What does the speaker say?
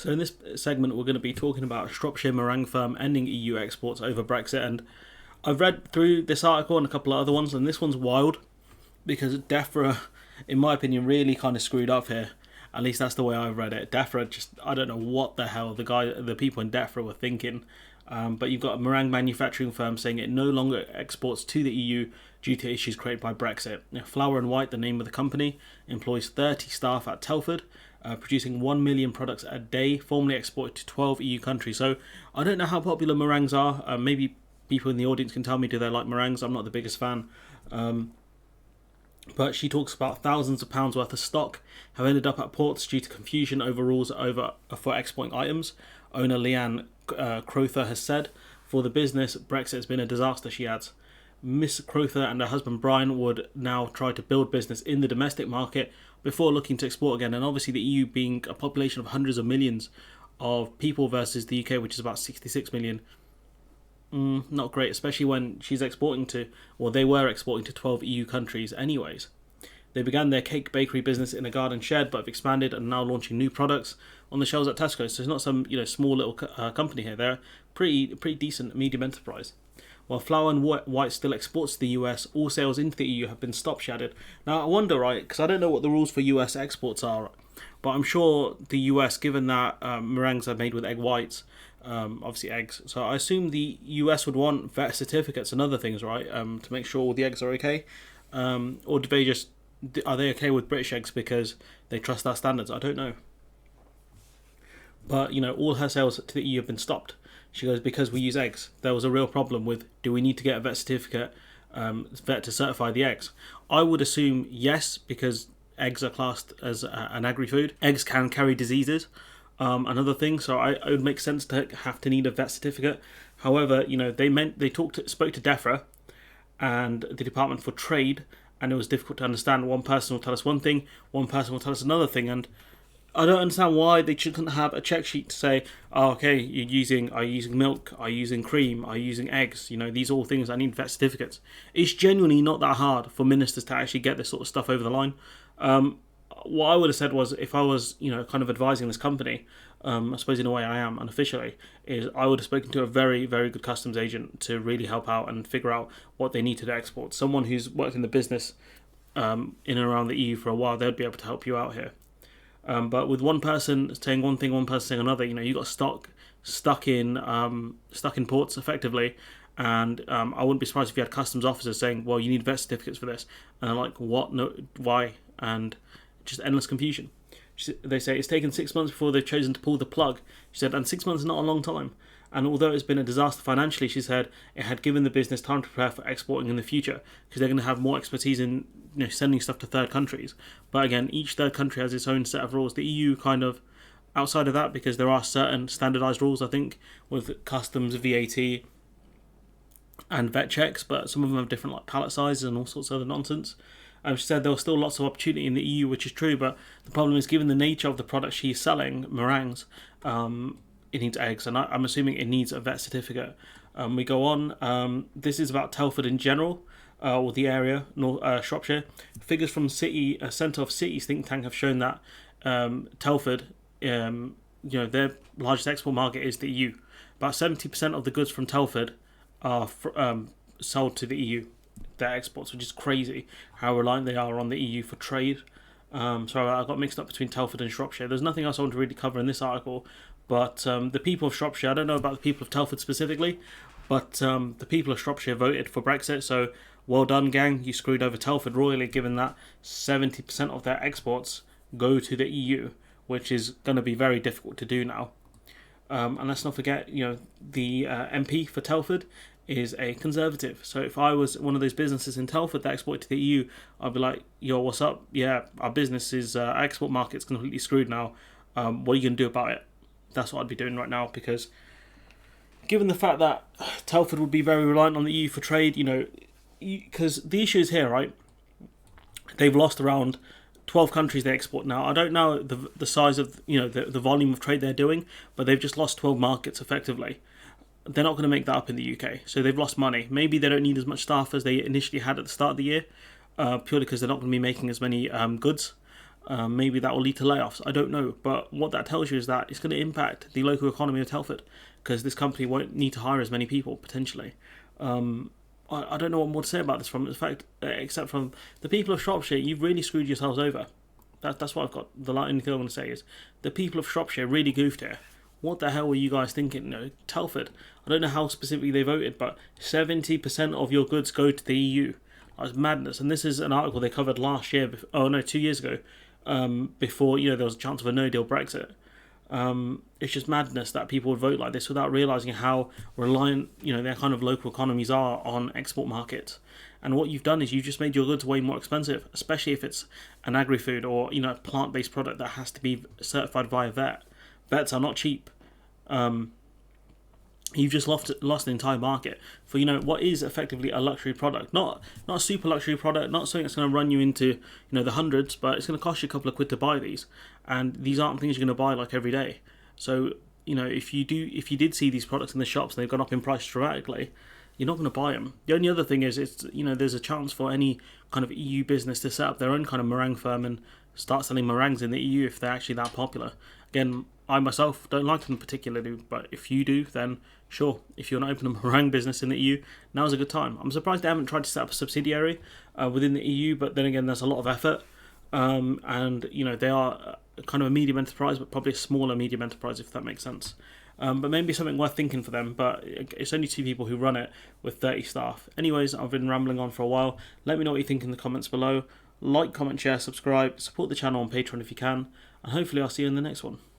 So in this segment, we're going to be talking about Shropshire meringue firm ending EU exports over Brexit. And I've read through this article and a couple of other ones, and this one's wild because DEFRA, in my opinion, really kind of screwed up here. At least that's the way I've read it. DEFRA I don't know what the hell the people in DEFRA were thinking. But you've got a meringue manufacturing firm saying it no longer exports to the EU due to issues created by Brexit. Flour and White, the name of the company, employs 30 staff at Telford, producing 1 million products a day, formerly exported to 12 EU countries. So I don't know how popular meringues are. Maybe people in the audience can tell me, do they like meringues? I'm not the biggest fan. But she talks about thousands of pounds worth of stock have ended up at ports due to confusion over rules for exporting items. Owner Leanne Crowther has said, for the business, Brexit has been a disaster, she adds. Miss Crowther and her husband Brian would now try to build business in the domestic market before looking to export again. And obviously the EU being a population of hundreds of millions of people versus the UK, which is about 66 million. Not great, especially when she's exporting to, or they were exporting to 12 EU countries anyways. They began their cake bakery business in a garden shed, but have expanded and now launching new products on the shelves at Tesco. So it's not some small little company here. They're pretty decent medium enterprise. While Flour and White still exports to the US, all sales into the EU have been stopped, she added. Now I wonder, right, because I don't know what the rules for US exports are, but I'm sure the US, given that meringues are made with egg whites, obviously eggs, so I assume the US would want vet certificates and other things, right, to make sure all the eggs are okay, or are they okay with British eggs because they trust our standards? I don't know. But all her sales to the EU have been stopped. She goes, because we use eggs. There was a real problem with, do we need to get a vet certificate, vet to certify the eggs? I would assume yes, because eggs are classed as an agri-food. Eggs can carry diseases and other things, so it would make sense to have to need a vet certificate. However, they spoke to DEFRA and the Department for Trade, and it was difficult to understand. One person will tell us one thing, one person will tell us another thing, and I don't understand why they shouldn't have a check sheet to say, oh, okay, are you using milk, are you using cream, are you using eggs, these are all things I need vet certificates. It's genuinely not that hard for ministers to actually get this sort of stuff over the line. What I would have said was, if I was, kind of advising this company, I suppose in a way I am unofficially, is I would have spoken to a very, very good customs agent to really help out and figure out what they need to export. Someone who's worked in the business in and around the EU for a while, they'd be able to help you out here. But with one person saying one thing, one person saying another, you got stuck in ports effectively, and I wouldn't be surprised if you had customs officers saying, well, you need vet certificates for this, and I'm like, what? No, why? And just endless confusion. They say it's taken 6 months before they've chosen to pull the plug. She said, and 6 months is not a long time. And although it's been a disaster financially, she said it had given the business time to prepare for exporting in the future, because they're going to have more expertise in sending stuff to third countries. But again, each third country has its own set of rules. The EU kind of outside of that, because there are certain standardised rules, I think, with customs, VAT, and vet checks, but some of them have different like pallet sizes and all sorts of other nonsense. She said there was still lots of opportunity in the EU, which is true, but the problem is, given the nature of the product she's selling, meringues, it needs eggs, and I'm assuming it needs a vet certificate. We go on. This is about Telford in general, or the area, Shropshire. Figures from Centre of Cities think tank have shown that Telford, their largest export market is the EU. About 70% of the goods from Telford are sold to the EU. Their exports, which is crazy how reliant they are on the EU for trade. So I got mixed up between Telford and Shropshire. There's nothing else I want to really cover in this article, but the people of Shropshire, I don't know about the people of Telford specifically, but the people of Shropshire voted for Brexit, so well done, gang. You screwed over Telford royally, given that 70% of their exports go to the EU, which is going to be very difficult to do now. And let's not forget, the MP for Telford is a Conservative. So if I was one of those businesses in Telford that exported to the EU, I'd be like, yo, what's up? Yeah, our business is, our export market's completely screwed now. What are you going to do about it? That's what I'd be doing right now, because given the fact that Telford would be very reliant on the EU for trade, because the issue is here, right? They've lost around 12 countries they export now. I don't know the size of, the volume of trade they're doing, but they've just lost 12 markets effectively. They're not going to make that up in the UK, so they've lost money. Maybe they don't need as much staff as they initially had at the start of the year, purely because they're not going to be making as many goods. Maybe that will lead to layoffs. I don't know. But what that tells you is that it's going to impact the local economy of Telford, because this company won't need to hire as many people, potentially. I don't know what more to say about this from the fact, except from the people of Shropshire, you've really screwed yourselves over. That's what I've got. The only thing I'm going to say is the people of Shropshire really goofed here. What the hell were you guys thinking? Telford, I don't know how specifically they voted, but 70% of your goods go to the EU. That's madness. And this is an article they covered last year. 2 years ago, before there was a chance of a no-deal Brexit. It's just madness that people would vote like this without realising how reliant their kind of local economies are on export markets. And what you've done is you've just made your goods way more expensive, especially if it's an agri-food or a plant-based product that has to be certified via vet. Vets are not cheap. You've just lost the entire market for what is effectively a luxury product, not a super luxury product, not something that's going to run you into the hundreds, but it's going to cost you a couple of quid to buy these, and these aren't things you're going to buy like every day. So if you did see these products in the shops and they've gone up in price dramatically, you're not going to buy them. The only other thing is there's a chance for any kind of EU business to set up their own kind of meringue firm and start selling meringues in the EU if they're actually that popular. Again, I myself don't like them particularly, but if you do, then sure. If you want to open a meringue business in the EU, now's a good time. I'm surprised they haven't tried to set up a subsidiary within the EU, but then again, there's a lot of effort. And they are kind of a medium enterprise, but probably a smaller medium enterprise, if that makes sense. But maybe something worth thinking for them, but it's only 2 people who run it with 30 staff. Anyways, I've been rambling on for a while. Let me know what you think in the comments below. Like, comment, share, subscribe, support the channel on Patreon if you can, and hopefully I'll see you in the next one.